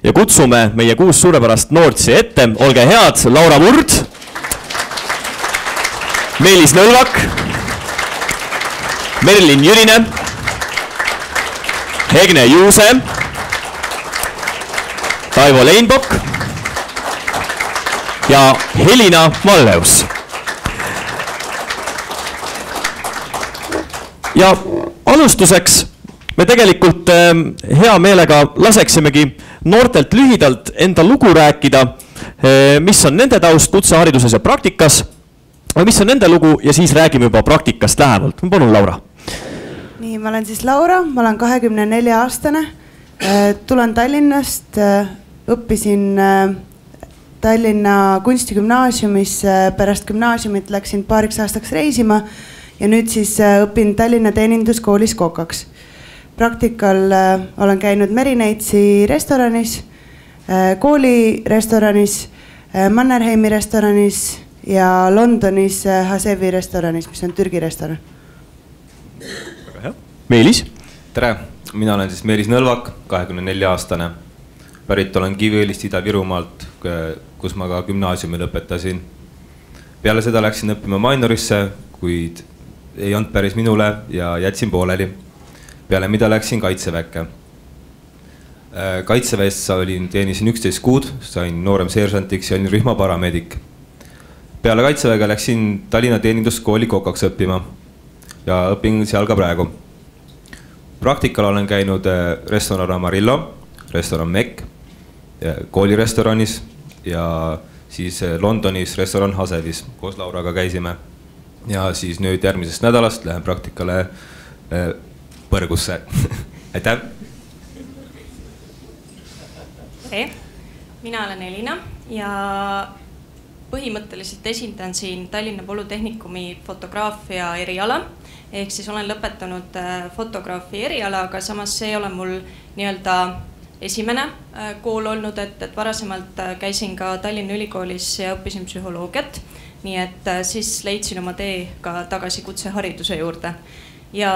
ja kutsume meie 6 suurepärast noort siia ette. Olge head, Laura Murd, Meelis Nõlvak, Merlin Jürine, Hegne Juuse, Taivo Leinbok ja Helina Malleus. Ja alustuseks me tegelikult hea meelega laseksimegi noortelt lühidalt enda lugu rääkida, mis on nende taust kutsehariduses ja praktikas, mis on nende lugu ja siis räägime juba praktikast lähemalt. Ma palun, Laura. Nii, ma olen siis Laura, ma olen 24-aastane, tulen Tallinnast, õppisin Tallinna kunstigümnaasiumis, pärast gümnaasiumit läksin paariks aastaks reisima ja nüüd siis õpin Tallinna teeninduskoolis kokaks. Praktikal olen käinud Merineitsi restoranis, kooli restoranis, Mannerheimi restoranis ja Londonis Hasevi restoranis, mis on Türgi restoran. Väga hea. Meelis? Tere, mina olen siis Meelis Nõlvak, 24-aastane. Pärit olen Kiviõlist Ida-Virumaalt, kus ma ka gümnaasiumi lõpetasin. Peale seda läksin õppima Mainorisse, kuid ei olnud päris minule ja jätsin pooleli. Peale mida läksin Kaitseväkke. Kaitseväes teenisin 11 kuud, sain noorem seersantiks ja olin rühma paramedik. Peale Kaitseväega läksin Tallinna teeninduskooli kokaks õppima ja õpin seal ka praegu. Praktikal olen käinud restoran Amarillo, restoran Mek, koolirestoranis ja siis Londonis restoran Hasevis, koos Lauraga käisime. Ja siis nüüd järgmisest nädalast lähen praktikale Põrgusse. Aitäh! Tere! Mina olen Elina ja põhimõtteliselt esindan siin Tallinna Polütehnikumi fotograafia eriala. Ehk siis olen lõpetanud fotograafi eriala, aga samas see ei ole mul nii-öelda esimene kool olnud, et varasemalt käisin ka Tallinna Ülikoolis ja õppisin psühholoogiat. Nii et siis leidsin oma tee ka tagasi kutsehariduse juurde. Ja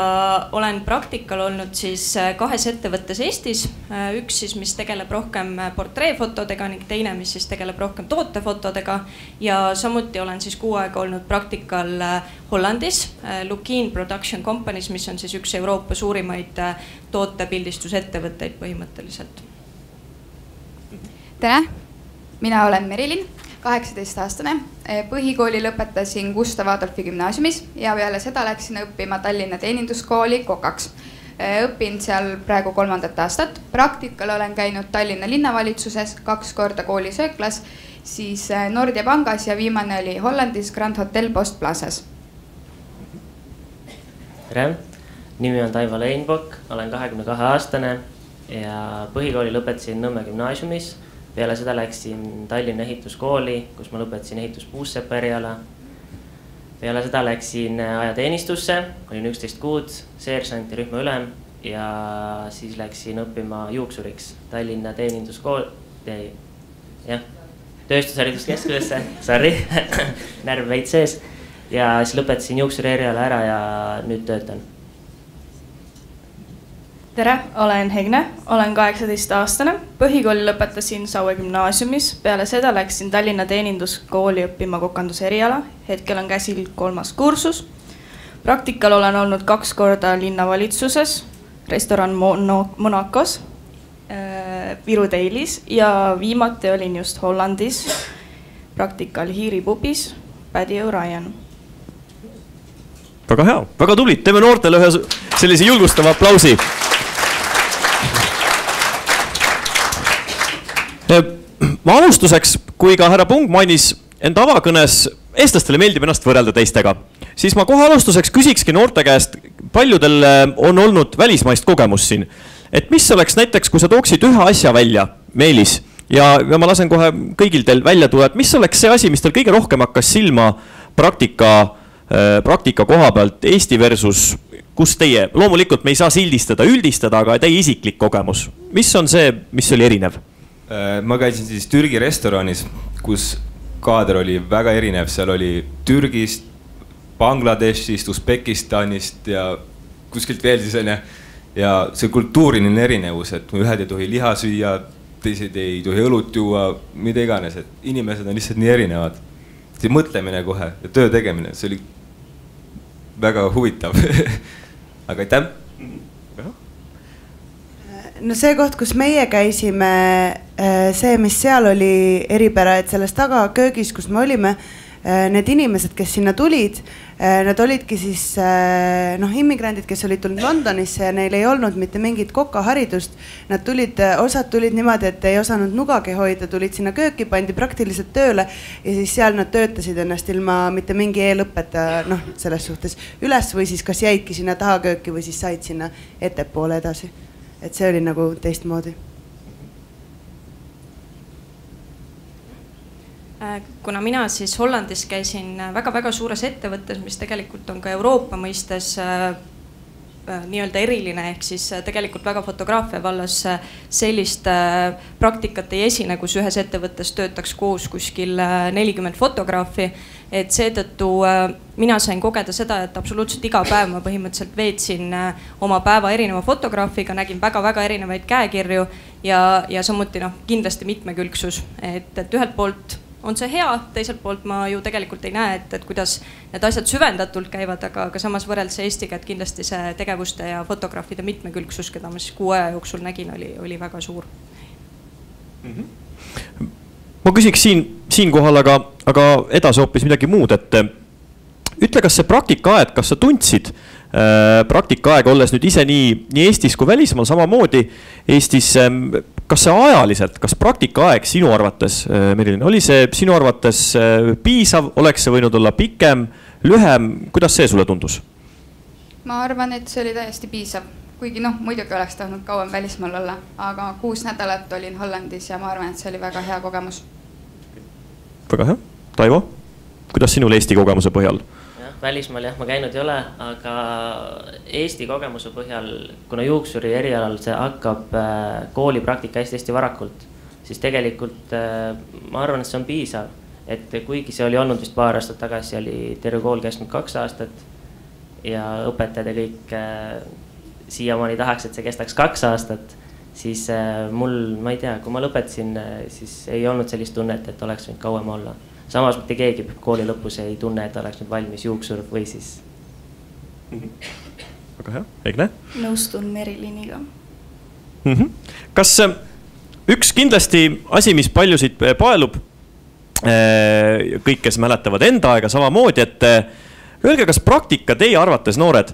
olen praktikal olnud siis 2 ettevõttes Eestis. Üks siis, mis tegeleb rohkem portreefotodega ning teine, mis siis tegeleb rohkem tootefotodega. Ja samuti olen siis 6 aega olnud praktikal Hollandis, Lukin Production Companies, mis on siis üks Euroopa suurimaid tootepildistusettevõtteid põhimõtteliselt. Tere, mina olen Merilin, 18-aastane. Põhikooli lõpetasin Gustav Adolfi gümnaasiumis ja peale seda läksin õppima Tallinna teeninduskooli kokaks. Õpin seal praegu 3. aastat. Praktikal olen käinud Tallinna linnavalitsuses 2 korda koolisööklas, siis Nordea pangas ja viimane oli Hollandis Grand Hotel Post Plazas. Tere, nimi on Taivo Leinbok, olen 22-aastane ja põhikooli lõpetasin Nõmme gümnaasiumis. Peale seda läksin Tallinna ehituskooli, kus ma lõpetasin ehituspuussepa eriala. Peale seda läksin ajateenistusse, olin 11 kuud, seersant ja rühma ülem ja siis läksin õppima juuksuriks Tallinna teeninduskooli, tööstushariduskeskusesse, sorry, närv veits sees. Ja siis lõpetasin juuksuri eriala ära ja nüüd töötan. Tere, olen Hegne, olen 18-aastane. Põhikooli lõpetasin Saue gümnaasiumis. Peale seda läksin Tallinna teeninduskooli õppima kokanduse eriala. Hetkel on käsil 3. kursus. Praktikal olen olnud 2 korda linnavalitsuses, restoran Monacos, Viru Dailis ja viimati olin just Hollandis praktikal Hiiri pubis, Paddy O'Ryan. Väga hea, väga tublid. Teeme noortele ühe sellise julgustava aplausi. Ma alustuseks, kui ka härra Pung mainis enda avakõnes, eestlastele meeldib ennast võrrelda teistega, siis ma kohe alustuseks küsikski noorte käest, paljudel on olnud välismaist kogemus siin. Et mis oleks näiteks, kui sa tooksid ühe asja välja, Meelis, ja ma lasen kohe kõigil teil välja tuua, et mis oleks see asi, mis teil kõige rohkem hakkas silma praktika koha pealt Eesti versus kus teie, loomulikult me ei saa sildistada, üldistada, aga teie isiklik kogemus. Mis on see, mis oli erinev? Ma käisin siis Türgi restoranis, kus kaader oli väga erinev. Seal oli Türgist, Bangladeshist, Usbekistanist ja kuskilt veel siis on. Ja see kultuuriline erinevus, et ühed ei tohi liha süüa, teised ei tohi õlut juua, mida iganes, et inimesed on lihtsalt nii erinevad. See mõtlemine kohe ja töö tegemine, see oli väga huvitav. Aga aitäh! No see koht, kus meie käisime, see, mis seal oli eripära, et selles tagaköögis, kus me olime, need inimesed, kes sinna tulid, nad olidki siis immigrandid, kes olid tulnud Londonisse ja neil ei olnud mitte mingit kokaharidust. Nad tulid, osad tulid niimoodi, et ei osanud nugagi hoida, tulid sinna kööki, pandi praktiliselt tööle ja siis seal nad töötasid ennast ilma mitte mingi eelõpeta, selles suhtes üles või siis kas jäidki sinna tahakööki või siis said sinna ettepoole edasi. Et see oli nagu teistmoodi. Kuna mina siis Hollandis käisin väga-väga suures ettevõttes, mis tegelikult on ka Euroopa mõistes nii-öelda eriline, ehk siis tegelikult väga fotograafia vallas sellist praktikat ei esine, kus ühes ettevõttes töötaks koos kuskil 40 fotograafi. Et seetõttu mina sain kogeda seda, et absoluutselt iga päev ma põhimõtteliselt veetsin oma päeva erineva fotograafiga, nägin väga-väga erinevaid käekirju ja samuti kindlasti mitmekülgsus. Et ühelt poolt on see hea, teiselt poolt ma ju tegelikult ei näe, et kuidas need asjad süvendatult käivad, aga samas võrreldes Eestiga, et kindlasti see tegevuste ja fotograafide mitmekülgsus, keda ma siis 6 aja jooksul nägin, oli väga suur. Ma küsiks siinkohal, aga edasi hoopis midagi muud, et ütle, kas see praktikaaeg, kas sa tundsid praktikaaeg, olles nüüd ise nii Eestis kui välismaal samamoodi Eestis, kas see ajaliselt, kas praktikaaeg sinu arvates, Merilin, oli see sinu arvates piisav, oleks see võinud olla pikem, lühem, kuidas see sulle tundus? Ma arvan, et see oli täiesti piisav. Kuigi muidugi oleks tahtnud kauem välismaal olla, aga 6 nädalat olin Hollandis ja ma arvan, et see oli väga hea kogemus. Väga hea. Taivo, kuidas sinul Eesti kogemuse põhjal? Välismaal ma käinud ei ole, aga Eesti kogemuse põhjal, kuna juuksuri erialal see hakkab koolipraktika hästi varakult, siis tegelikult ma arvan, et see on piisav. Et kuigi see oli olnud vist paar aastat tagasi, oli terve kool kestnud 2 aastat ja õpetajad ja kõik siiamaani tahaks, et see kestaks 2 aastat, siis mul, ma ei tea, kui ma lõpetasin, siis ei olnud sellist tunnet, et oleks võinud kauem olla. Samas mitte keegi kooli lõpus ei tunne, et oleks nüüd valmis juuksur või siis. Väga hea, Egne? Nõustun Meriliniga. Kas üks kindlasti asi, mis paljusid paelub, kõik, kes mäletavad enda aega samamoodi, et öelge, kas praktika teie arvates, noored,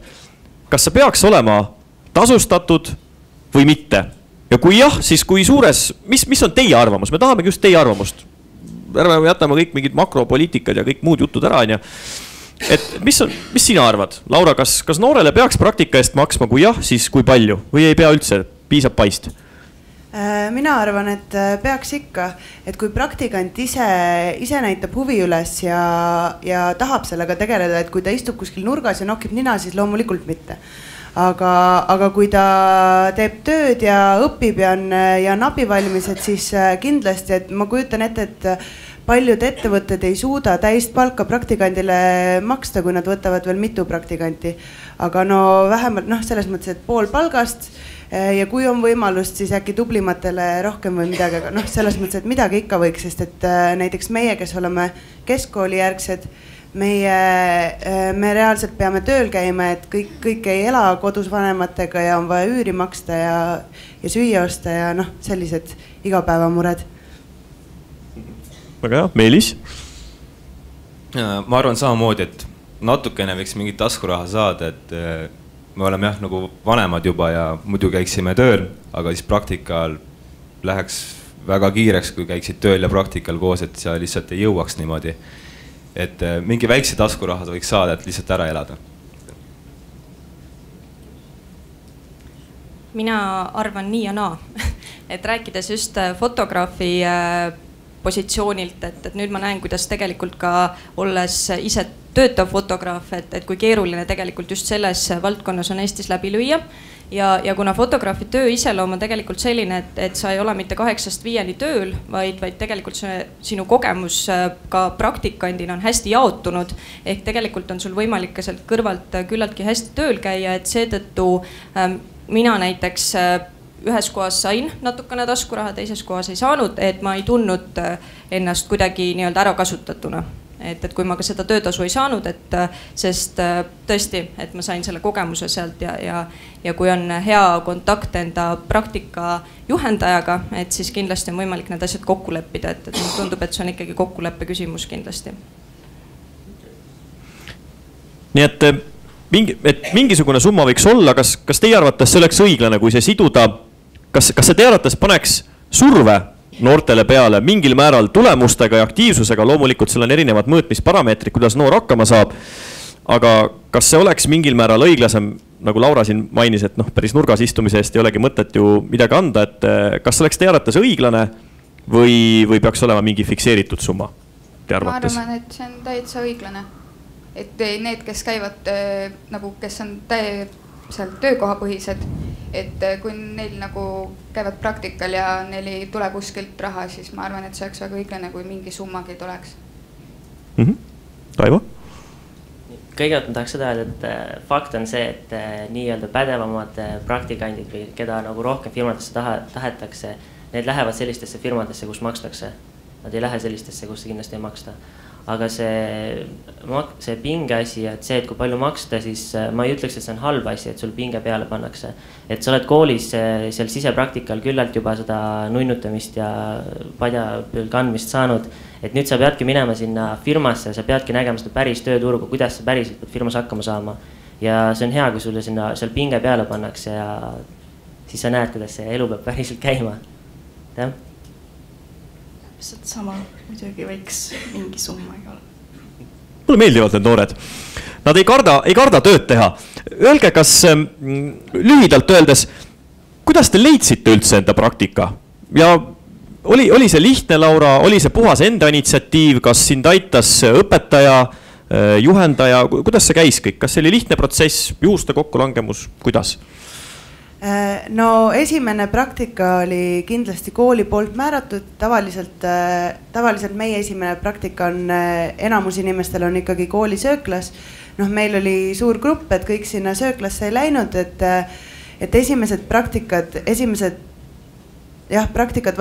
kas see peaks olema tasustatud või mitte? Ja kui jah, siis kui suures, mis on teie arvamus? Me tahamegi just teie arvamust. Ärme jätame kõik mingid makropoliitikad ja kõik muud jutud ära. Et mis sina arvad? Laura, kas noorele peaks praktika eest maksma? Kui jah, siis kui palju? Või ei pea üldse? Piisab paist? Mina arvan, et peaks ikka, et kui praktikant ise näitab huvi üles ja tahab sellega tegeleda, et kui ta istub kuskil nurgas ja nokib nina, siis loomulikult mitte. Aga kui ta teeb tööd ja õpib ja on abivalmis, et siis kindlasti, et ma kujutan ette, et paljud ettevõtted ei suuda täist palka praktikandile maksta, kui nad võtavad veel mitu praktikanti. Aga vähemalt selles mõttes, et pool palgast ja kui on võimalust, siis äkki tublimatele rohkem või midagi, aga selles mõttes, et midagi ikka võiks, sest et näiteks meie, kes oleme keskkoolijärgsed, me reaalselt peame tööl käima, et kõik ei ela kodus vanematega ja on vaja üüri maksta ja süüa osta ja sellised igapäevamured. Väga hea, Meelis? Ma arvan samamoodi, et natukene võiks mingit taskuraha saada, et me oleme nagu vanemad juba ja muidu käiksime tööl, aga siis praktikal läheks väga kiireks, kui käiksid tööl ja praktikal koos, et sa lihtsalt ei jõuaks niimoodi. Et mingi väikse taskuraha võiks saada, et lihtsalt ära elada. Mina arvan nii ja naa. Et rääkides just fotograafi positsioonilt, et nüüd ma näen, kuidas tegelikult ka olles ise töötav fotograaf, et kui keeruline tegelikult just selles valdkonnas on Eestis läbi lüüa. Ja kuna fotograafi töö iseloom on tegelikult selline, et sa ei ole mitte 8–5 tööl, vaid tegelikult sinu kogemus ka praktikandina on hästi jaotunud. Ehk tegelikult on sul võimalik ka sealt kõrvalt küllaltki hästi tööl käia, et seetõttu mina näiteks ühes kohas sain natukene taskuraha, teises kohas ei saanud, et ma ei tundnud ennast kuidagi nii-öelda ära kasutatuna. Et kui ma ka seda töötasu ei saanud, sest tõesti, et ma sain selle kogemuse sealt ja kui on hea kontakt enda praktika juhendajaga, et siis kindlasti on võimalik need asjad kokku leppida, et mulle tundub, et see on ikkagi kokkuleppe küsimus kindlasti. Nii et mingisugune summa võiks olla, kas teie arvates see oleks õiglane, kui see siduda, kas see teie arvates paneks surve noortele peale mingil määral tulemustega ja aktiivsusega, loomulikult seal on erinevad mõõtmisparameetrid, kuidas noor hakkama saab, aga kas see oleks mingil määral õiglasem, nagu Laura siin mainis, et päris nurgas istumise eest ei olegi mõtet ju midagi anda, et kas see oleks teie arvates õiglane või peaks olema mingi fikseeritud summa teie arvates? Ma arvan, et see on täitsa õiglane, et need, kes käivad nagu, kes on seal töökohapõhised, et kui neil nagu käivad praktikal ja neil ei tule kuskilt raha, siis ma arvan, et see oleks väga õiglane, kui mingi summagi tuleks. Taivo? Kõigepealt ma tahaks seda öelda, et fakt on see, et nii-öelda pädevamad praktikandid või keda nagu rohkem firmadesse tahetakse, need lähevad sellistesse firmadesse, kus makstakse. Nad ei lähe sellistesse, kus kindlasti ei maksta. Aga see pinge asi, et see, et kui palju maksta, siis ma ei ütleks, et see on halb asi, et sul pinge peale pannakse. Et sa oled koolis seal sisepraktikal küllalt juba seda nunnutamist ja padja kandmist saanud. Et nüüd sa peadki minema sinna firmasse, sa peadki nägema seda päris tööturgu, kuidas sa päriselt pead firmas hakkama saama. Ja see on hea, kui sulle seal pinge peale pannakse ja siis sa näed, kuidas see elu peab päriselt käima. Jah? Lihtsalt sama, muidugi võiks mingi summa igal. Mulle meeldivad need noored. Nad ei karda tööd teha. Öelge, kas lühidalt öeldes, kuidas te leidsite üldse enda praktika? Ja oli see lihtne, Laura, oli see puhas enda initsiatiiv, kas sind aitas õpetaja, juhendaja, kuidas see käis kõik? Kas see oli lihtne protsess, juhuste kokkulangemus, kuidas? No esimene praktika oli kindlasti kooli poolt määratud, tavaliselt meie esimene praktika on, enamus inimestel on ikkagi kooli sööklas. Meil oli suur grupp, et kõik sinna sööklasse ei läinud, et esimesed praktikad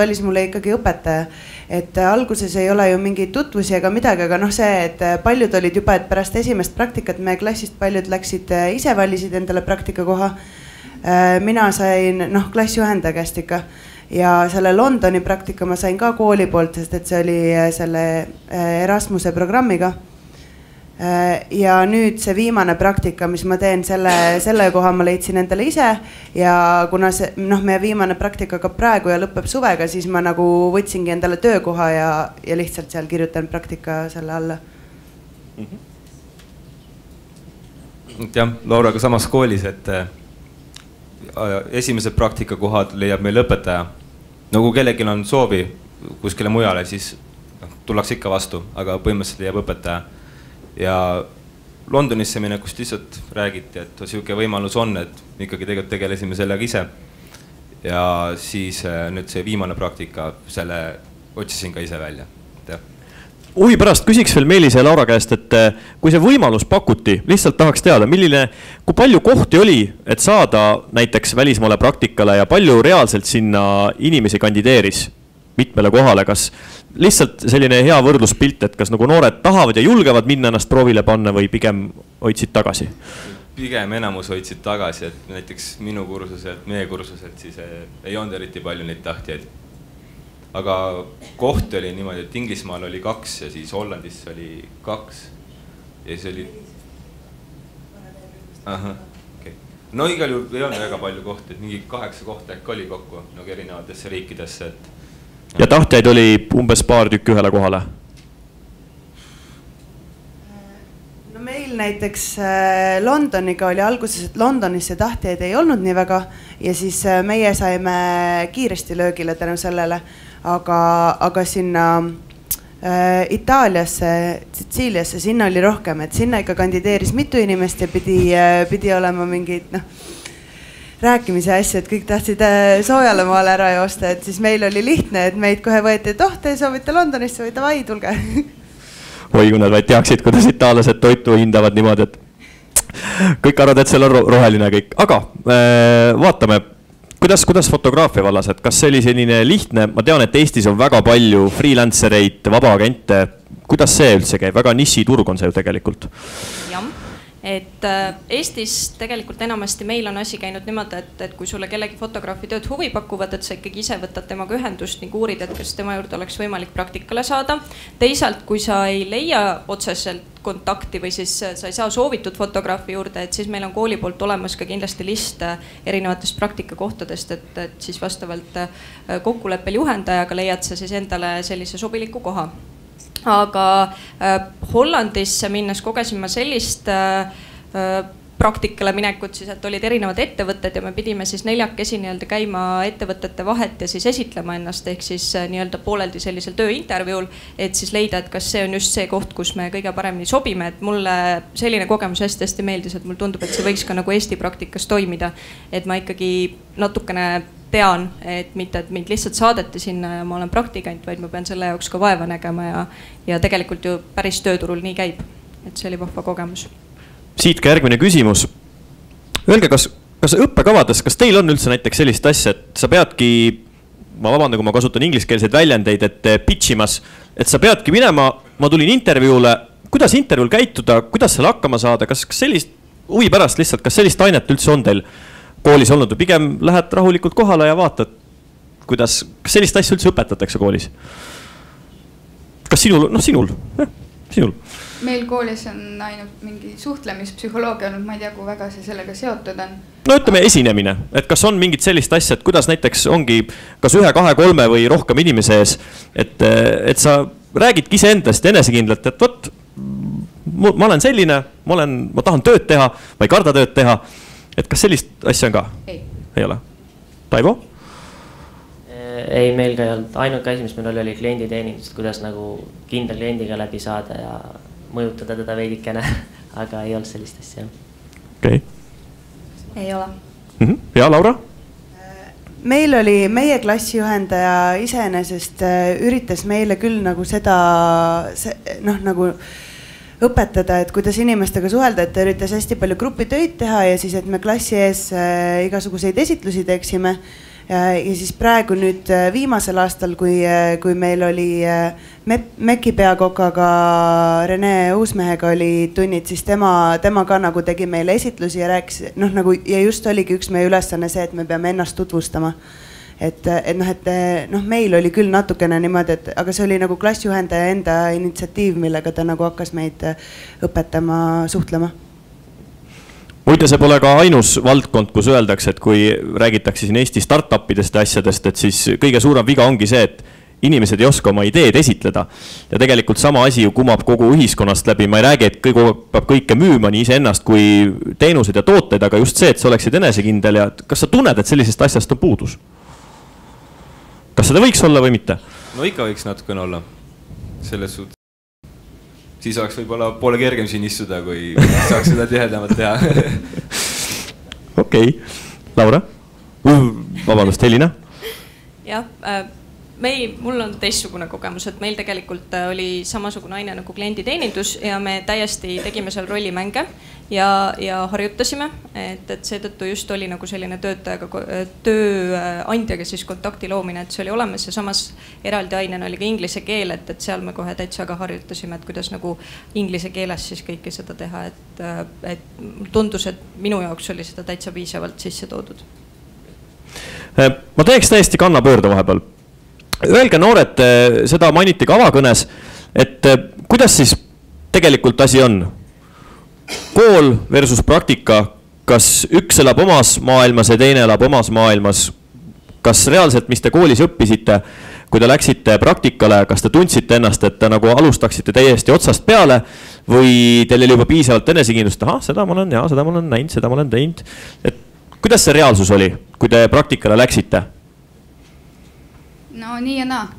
valis mulle ikkagi õpetaja. Et alguses ei ole ju mingeid tutvusi ega midagi, aga see, et paljud olid juba, et pärast esimest praktikat meie klassist paljud läksid ise valisid endale praktika koha. Mina sain klassijuhendaja käest ikka ja selle Londoni praktika ma sain ka kooli poolt, sest et see oli selle Erasmuse programmiga. Ja nüüd see viimane praktika, mis ma teen, selle koha ma leidsin endale ise ja kuna see, meie viimane praktika ka praegu ja lõpeb suvega, siis ma nagu võtsingi endale töökoha ja lihtsalt seal kirjutan praktika selle alla. Jah, Lauraga samas koolis, et esimesed praktikakohad leiab meil õpetaja. Nagu kellelgi on soovi kuskile mujale, siis tullakse ikka vastu, aga põhimõtteliselt leiab õpetaja. Ja Londonisse minekust lihtsalt räägiti, et siuke võimalus on, et ikkagi tegelesime sellega ise. Ja siis nüüd see viimane praktika, selle otsisin ka ise välja. Huvi pärast küsiks veel Meelise ja Laura käest, et kui see võimalus pakuti, lihtsalt tahaks teada, kui palju kohti oli, et saada näiteks välismaale praktikale ja palju reaalselt sinna inimesi kandideeris mitmele kohale, kas lihtsalt selline hea võrdluspilt, et kas nagu noored tahavad ja julgevad minna ennast proovile panna või pigem hoidsid tagasi? Pigem enamus hoidsid tagasi, et näiteks minu kursuselt, meie kursuselt siis ei olnud eriti palju neid tahtjaid. Aga kohti oli niimoodi, et Inglismaal oli 2 ja siis Hollandis oli 2 ja siis oli... Okay. No igal juhul ei olnud väga palju kohti, et mingi 8 kohta ehk oli kokku nagu erinevatesse riikidesse. Ja tahtjaid oli umbes paar tükki ühele kohale? No meil näiteks Londoniga oli alguses, et Londonisse tahtjaid ei olnud nii väga ja siis meie saime kiiresti löögile tänu sellele. Aga sinna Itaaliasse, Sitsiiliasse, sinna oli rohkem, et sinna ikka kandideeris mitu inimest ja pidi olema mingid rääkimise asju, et kõik tahtsid soojale maale ära joosta, et siis meil oli lihtne, et meid kohe võeti, et te soovite Londonisse või davai, tulge. Oi, kui nad vaid teaksid, kuidas itaalased toitu hindavad niimoodi, et kõik arvad, et seal on roheline kõik, aga vaatame. kuidas fotograafia vallas, et kas see oli selline lihtne, ma tean, et Eestis on väga palju freelancereid, vabaagente, kuidas see üldse käib, väga nišiturg on see ju tegelikult? Jah, et Eestis tegelikult enamasti meil on asi käinud niimoodi, et kui sulle kellegi fotograafi tööd huvi pakuvad, et sa ikkagi ise võtad temaga ühendust ning uurid, et kas tema juurde oleks võimalik praktikale saada. Teisalt, kui sa ei leia otseselt kontakti või siis sa ei saa soovitud fotograafi juurde, et siis meil on kooli poolt olemas ka kindlasti list erinevatest praktikakohtadest, et siis vastavalt kokkuleppel juhendajaga leiad sa siis endale sellise sobiliku koha. Aga Hollandisse minnes kogesin ma sellist praktikale minekut siis, et olid erinevad ettevõtted ja me pidime siis neljakesi nii-öelda käima ettevõtete vahet ja siis esitlema ennast ehk siis nii-öelda pooleldi sellisel tööintervjuul, et siis leida, et kas see on just see koht, kus me kõige paremini sobime, et mulle selline kogemus hästi meeldis, et mulle tundub, et see võiks ka nagu Eesti praktikas toimida, et ma ikkagi natukene tean, et mitte, et mind lihtsalt saadeti sinna ja ma olen praktikant, vaid ma pean selle jaoks ka vaeva nägema ja tegelikult ju päris tööturul nii käib, et see oli vahva kogemus. Siit ka järgmine küsimus. Öelge, kas õppekavades, kas teil on üldse näiteks sellist asja, et sa peadki, ma vabandan, kui ma kasutan ingliskeelseid väljendeid, et pitchimas, et sa peadki minema, ma tulin intervjuule, kuidas intervjuul käituda, kuidas seal hakkama saada, kas sellist huvi pärast lihtsalt, kas sellist ainet üldse on teil koolis olnud või pigem lähed rahulikult kohale ja vaatad, kas sellist asja üldse õpetatakse koolis? Kas sinul? Sinul? Meil koolis on ainult mingi suhtlemispsühholoogia olnud, ma ei tea, kui väga see sellega seotud on. No ütleme esinemine, et kas on mingit sellist asja, et kuidas näiteks ongi kas 1, 2, 3 või rohkem inimese ees, et sa räägidki iseendast enesekindlalt, et võt, ma olen selline, ma tahan tööd teha, ma ei karda tööd teha, et kas sellist asja on ka? Ei ole. Taivo? Ei, meil ka ei olnud. Ainuke asi, mis meil oli klienditeenindust, kuidas nagu kindla kliendiga läbi saada ja mõjutada teda veidikene, aga ei olnud sellist asja. Okei. Ei ole. Ja, Laura? Meil oli, meie klassijuhendaja iseenesest üritas meile küll nagu seda, nagu õpetada, et kuidas inimestega suhelda, et ta üritas hästi palju grupitöid teha ja siis, et me klassi ees igasuguseid esitlusi teeksime. Ja siis praegu nüüd viimasel aastal, kui meil oli Meki peakokaga Rene Uusmehega oli tunnid, siis tema ka nagu tegi meile esitlusi ja rääkis, ja just oligi üks meie ülesanne see, et me peame ennast tutvustama. Et meil oli küll natukene niimoodi, aga see oli nagu klassijuhendaja enda initsiatiiv, millega ta nagu hakkas meid õpetama, suhtlema. Muide, see pole ka ainus valdkond, kus öeldakse, et kui räägitakse siin Eesti startupidest ja asjadest, et siis kõige suurem viga ongi see, et inimesed ei oska oma ideed esitleda. Ja tegelikult sama asi ju kumab kogu ühiskonnast läbi. Ma ei räägi, et peab kõike müüma nii iseennast kui teenused ja tooted, aga just see, et sa oleksid enesekindel ja kas sa tunned, et sellisest asjast on puudus? Kas seda võiks olla või mitte? No ikka võiks natukene olla. Selles suhtes. Siis oleks võib-olla poole kergem siin istuda, kui saaks seda tihedamalt teha. Okei. Laura? Vabandust, Helina? Jah, mul on teistsugune kogemus, et meil tegelikult oli samasugune aine nagu klienditeenindus ja me täiesti tegime seal rollimänge ja harjutasime, et seetõttu just oli nagu selline tööandjaga siis kontakti loomine, et see oli olemas ja samas eraldi ainena oli ka inglise keel, et seal me kohe täitsa ka harjutasime, et kuidas nagu inglise keeles siis kõike seda teha, et tundus, et minu jaoks oli seda täitsa piisavalt sisse toodud. Ma teeks täiesti kannapöörde vahepeal. Öelge noored, seda mainiti ka avakõnes, et kuidas siis tegelikult asi on? Kool versus praktika, kas üks elab omas maailmas ja teine elab omas maailmas? Kas reaalselt, mis te koolis õppisite, kui te läksite praktikale, kas te tundsite ennast, et te nagu alustaksite täiesti otsast peale või teil oli juba piisavalt enesekindlust, seda ma olen näinud, seda ma olen teinud. Et kuidas see reaalsus oli, kui te praktikale läksite? No nii ja naa,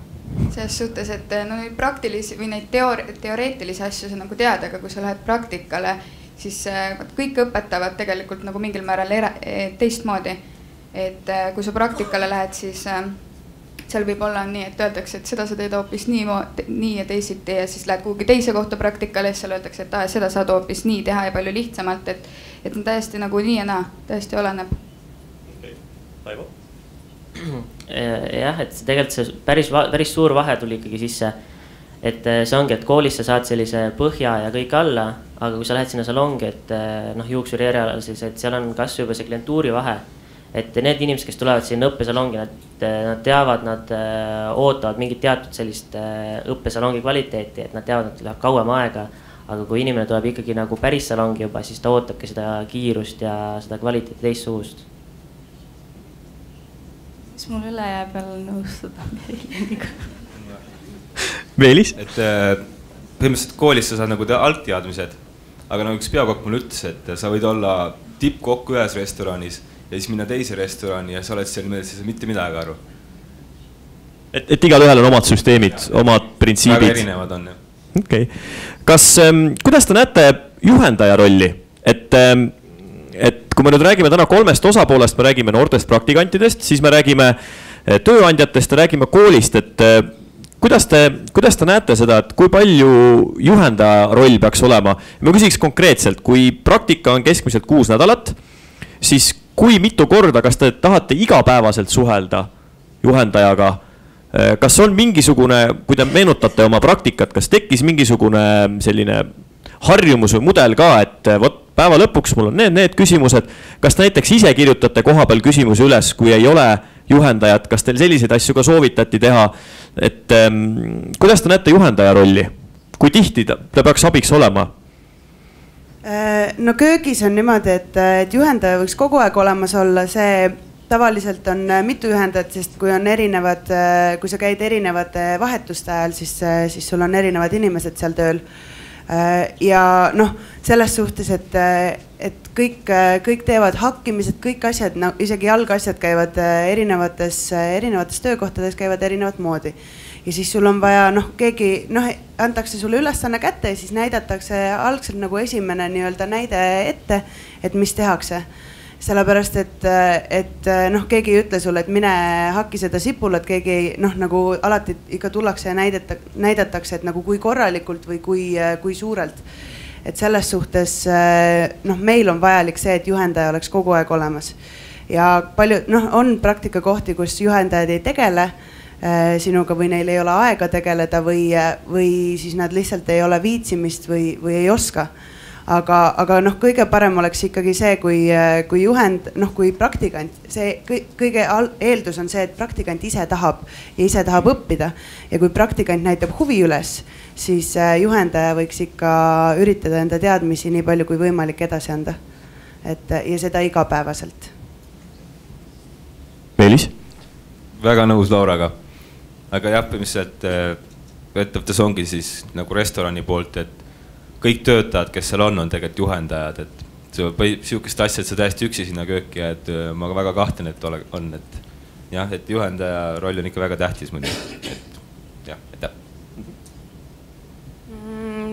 selles suhtes, et neid praktilisi või neid teoreetilisi asju sa nagu tead, aga kui sa lähed praktikale, siis kõik õpetavad tegelikult nagu mingil määral teistmoodi. Et kui sa praktikale lähed, siis seal võib olla nii, et öeldakse, et seda sa teed hoopis nii ja teisiti ja siis lähed kuhugi teise kohta praktikale ja seal öeldakse, et seda saad hoopis nii teha ja palju lihtsamalt, et on täiesti nagu nii ja naa, täiesti oleneb. Taivo? jah, et tegelikult see päris suur vahe tuli ikkagi sisse. Et see ongi, et koolis sa saad sellise põhja ja kõik alla, aga kui sa lähed sinna salongi, et juuksuri erialal siis, et seal on kas juba see klientuuri vahe. Et need inimesed, kes tulevad sinna õppesalongi, nad teavad, nad ootavad mingit teatud sellist õppesalongi kvaliteeti, et nad teavad, et läheb kauem aega. Aga kui inimene tuleb ikkagi nagu päris salongi juba, siis ta ootabki seda kiirust ja seda kvaliteeti teistsugust. Mis mul üle jääb veel nõustuda Meriliiniga? Meelis? Et põhimõtteliselt koolis sa saad nagu algteadmised, aga nagu üks peakokk mulle ütles, et sa võid olla tippkokk ühes restoranis ja siis minna teise restorani ja sa oled seal niimoodi, et sa ei saa mitte midagi aru. Et igal ühel on omad süsteemid, omad printsiibid. Väga erinevad on. Okay. Kuidas te näete juhendaja rolli? Et kui me nüüd räägime täna 3 osapoolest, me räägime noortest praktikantidest, siis me räägime tööandjatest ja räägime koolist, et kuidas te näete seda, et kui palju juhendaja roll peaks olema? Ma küsiks konkreetselt, kui praktika on keskmiselt 6 nädalat, siis kui mitu korda, kas te tahate igapäevaselt suhelda juhendajaga? Kas on mingisugune, kui te meenutate oma praktikat, kas tekkis mingisugune selline harjumus või mudel ka, et võt, päeva lõpuks mul on need küsimused, kas te näiteks ise kirjutate koha peal küsimusi üles, kui ei ole juhendajat, kas teil selliseid asju ka soovitati teha, et kuidas te näete juhendaja rolli, kui tihti ta peaks abiks olema? No köögis on niimoodi, et juhendaja võiks kogu aeg olemas olla, see tavaliselt on mitu juhendajat, sest kui on erinevad, kui sa käid erinevate vahetuste ajal, siis sul on erinevad inimesed seal tööl. Ja selles suhtes, et kõik teevad hakkimised, kõik asjad, isegi jalgasjad käivad erinevates töökohtades käivad erinevat moodi. Ja siis sul on vaja, keegi, antakse sulle ülesanne kätte ja siis näidatakse algselt nagu esimene nii-öelda näide ette, et mis tehakse. Sellepärast, et keegi ei ütle sulle, et mine hakki seda sipulat, keegi nagu alati ikka tullakse ja näidatakse, et nagu kui korralikult või kui suurelt. Et selles suhtes meil on vajalik see, et juhendaja oleks kogu aeg olemas. Ja palju, on praktikakohti, kus juhendajad ei tegele sinuga või neil ei ole aega tegeleda või siis nad lihtsalt ei ole viitsimist või ei oska. Aga kõige parem oleks ikkagi see, kui juhend, kui praktikant, see kõige eeldus on see, et praktikant ise tahab õppida. Ja kui praktikant näitab huvi üles, siis juhendaja võiks ikka üritada enda teadmisi nii palju kui võimalik edasi anda. Ja seda igapäevaselt. Meelis? Väga nõus Lauraga. Aga jah, põhimõtteliselt ettevõttes ongi siis nagu restorani poolt, et kõik töötajad, kes seal on tegelikult juhendajad, et sihukest asja, et sa täiesti üksi sinna kööki, et ma väga kahtlen, et on, et jah, et juhendaja roll on ikka väga tähtis muidu, et jah, aitäh.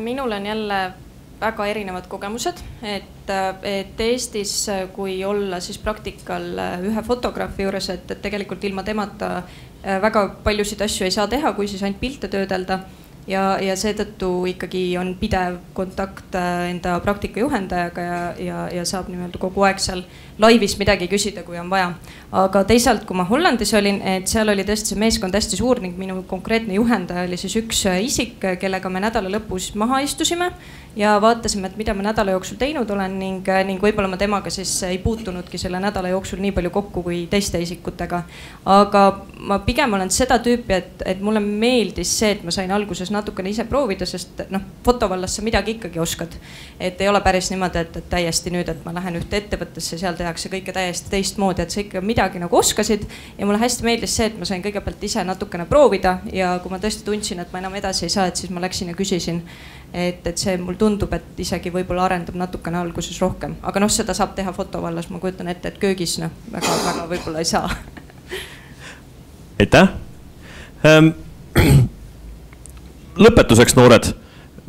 Minul on jälle väga erinevad kogemused, et Eestis, kui olla siis praktikal ühe fotograafi juures, et tegelikult ilma temata väga paljusid asju ei saa teha, kui siis ainult pilte töödelda. Ja seetõttu ikkagi on pidev kontakt enda praktika juhendajaga ja saab nimelt kogu aeg seal laivis midagi küsida, kui on vaja. Aga teisalt, kui ma Hollandis olin, et seal oli tõesti see meeskond hästi suur ning minu konkreetne juhendaja oli siis üks isik, kellega me nädala lõpus maha istusime ja vaatasime, et mida ma nädala jooksul teinud olen ning võib-olla ma temaga siis ei puutunudki selle nädala jooksul nii palju kokku kui teiste isikutega. Aga ma pigem olen seda tüüpi, et mulle meeldis see, et ma sain alguses natukene ise proovida, sest fotovallas sa midagi ikkagi oskad. Et ei ole päris niimoodi, et täiesti nüüd, et ma lähen ühte ettevõttesse, seal tehakse kõike täiesti teistmoodi, et sa ikka midagi nagu oskasid. Ja mulle hästi meeldis see, et ma sain kõigepealt ise natukene proovida ja kui ma tõesti tundsin, et ma enam edasi ei saa, et siis ma läksin ja küsisin. Et see mul tundub, et isegi võib-olla arendab natukene alguses rohkem. Aga seda saab teha fotovallas, ma kujutan ette, et köögis väga võib-olla ei saa. Aitäh! Lõpetuseks, noored,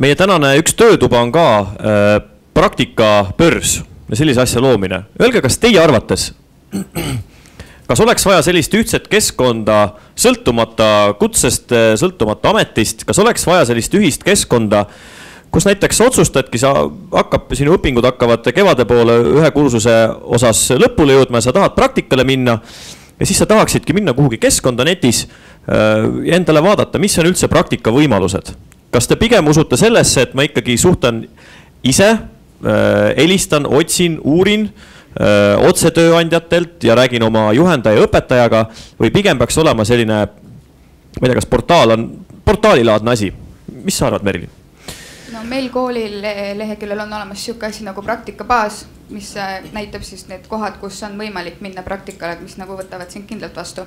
meie tänane üks töötuba on ka praktikabörs ja sellise asja loomine. Öelge, kas teie arvates, kas oleks vaja sellist ühtset keskkonda sõltumata kutsest, sõltumata ametist, kas oleks vaja sellist ühist keskkonda, kus näiteks otsustadki, sinu õpingud hakkavad kevade poole ühe kursuse osas lõpule jõudma ja sa tahad praktikale minna ja siis sa tahaksidki minna kuhugi keskkonda netis ja endale vaadata, mis on üldse praktika võimalused. Kas te pigem usute sellesse, et ma ikkagi suhtan ise, helistan, otsin, uurin otse tööandjatelt ja räägin oma juhendaja õpetajaga või pigem peaks olema selline, ma ei tea, kas portaalilaadne asi. Mis sa arvad, Merilin? No meil koolil leheküljel on olemas siuke asi nagu praktikabaas, mis näitab siis need kohad, kus on võimalik minna praktikale, mis nagu võtavad sind kindlalt vastu.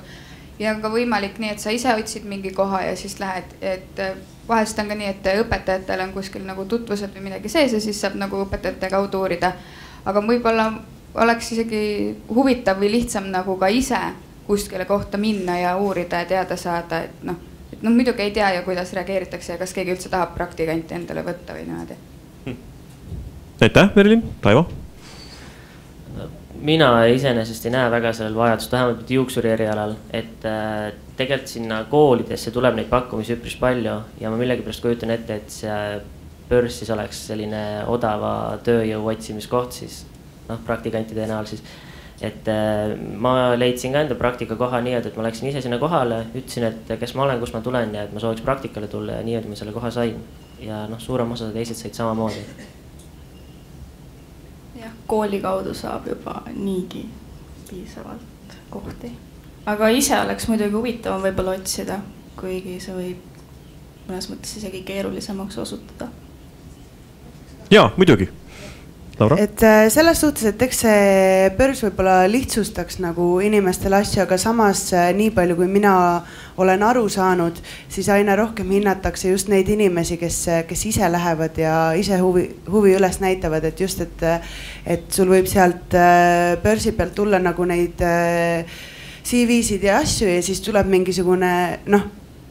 Ja on ka võimalik nii, et sa ise otsid mingi koha ja siis lähed, et vahest on ka nii, et õpetajatel on kuskil nagu tutvused või midagi sees ja siis saab nagu õpetajate kaudu uurida. Aga võib-olla oleks isegi huvitav või lihtsam nagu ka ise kuskile kohta minna ja uurida ja teada saada, et muidugi ei tea ja kuidas reageeritakse ja kas keegi üldse tahab praktikanti endale võtta või niimoodi. Aitäh, Merilin. Taivo? Mina iseenesest ei näe väga sellel vajadust, vähemalt juuksuri erialal, et tegelikult sinna koolidesse tuleb neid pakkumisi üpris palju ja ma millegipärast kujutan ette, et see börs siis oleks selline odava tööjõu otsimiskoht siis, praktikantide näol siis. Et ma leidsin ka enda praktika koha nii, et ma läksin ise sinna kohale, ütlesin, et kes ma olen, kus ma tulen ja et ma sooviks praktikale tulla ja nii, et ma selle koha sain. Ja suurem osa teised said samamoodi. Kooli kaudu saab juba niigi piisavalt kohti. Aga ise oleks muidugi huvitavam võib-olla otsida, kuigi see võib mõnes mõttes isegi keerulisemaks osutada. Jaa, muidugi. Laura? Et selles suhtes, et eks see börs võib-olla lihtsustaks nagu inimestele asju, aga samas nii palju, kui mina olen aru saanud, siis aina rohkem hinnatakse just neid inimesi, kes ise lähevad ja ise huvi üles näitavad, et just, et sul võib sealt börsi pealt tulla nagu neid CV-sid ja asju ja siis tuleb mingisugune,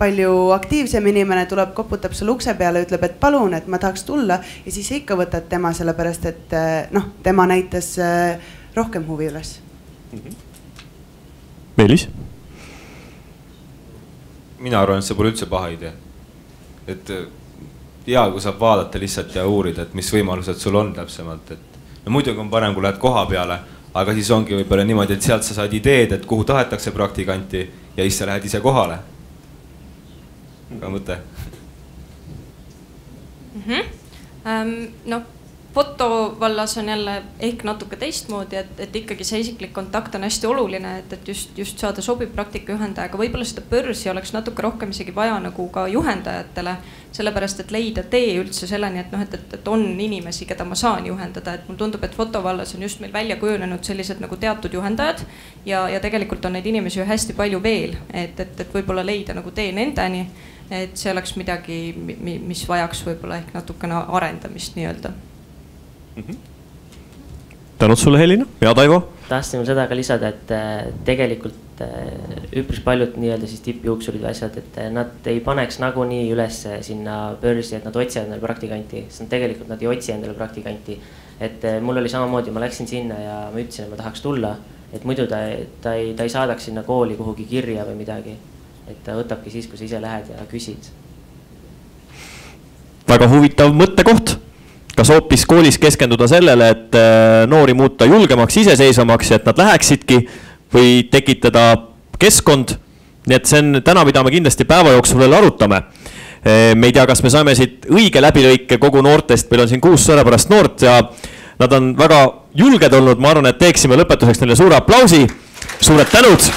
palju aktiivsem inimene tuleb, koputab sul ukse peale, ütleb, et palun, et ma tahaks tulla ja siis ikka võtad tema sellepärast, et tema näitas rohkem huvi üles. Meelis? Mina arvan, et see pole üldse paha idee. Et hea, kui saab vaadata lihtsalt ja uurida, et mis võimalused sul on täpsemalt. Muidugi on parem, kui lähed koha peale, aga siis ongi võib-olla niimoodi, et sealt sa saad ideed, et kuhu tahetakse praktikanti ja siis sa lähed ise kohale. Ka mõte? Foto vallas on jälle ehk natuke teistmoodi, et ikkagi see isiklik kontakt on hästi oluline, et just saada sobib praktikajuhendaja, aga võib-olla seda börsi oleks natuke rohkem isegi vaja nagu ka juhendajatele, sellepärast et leida tee üldse selleni, et on inimesi, keda ma saan juhendada, et mul tundub, et foto vallas on just meil välja kujunenud sellised nagu teatud juhendajad ja tegelikult on neid inimesi ju hästi palju veel, et võib-olla leida nagu tee nendeni, et see oleks midagi, mis vajaks võib-olla ehk natukene arendamist nii-öelda. Tänud sulle, Helina. Ja Taivo? Tahtsin seda ka lisada, et tegelikult üpris paljud nii-öelda siis tippjuuksurid või asjad, et nad ei paneks nagunii üles sinna börsi, et nad otsivad endale praktikanti, sest tegelikult nad ei otsi endale praktikanti. Et mul oli samamoodi, ma läksin sinna ja ma ütlesin, et ma tahaks tulla, et muidu ta ei saadaks sinna kooli kuhugi kirja või midagi. Et ta võtabki siis, kui sa ise lähed ja küsid. Väga huvitav mõttekoht. Kas hoopis koolis keskenduda sellele, et noori muuta julgemaks, iseseisvamaks ja et nad läheksidki või tekitada keskkond. Nii et see on täna, mida me kindlasti päeva jooksul veel arutame. Me ei tea, kas me saame siit õige läbilõike kogu noortest. Meil on siin 6 suurepärast noort ja nad on väga julged olnud. Ma arvan, et teeksime lõpetuseks neile suure aplausi. Suured tänud!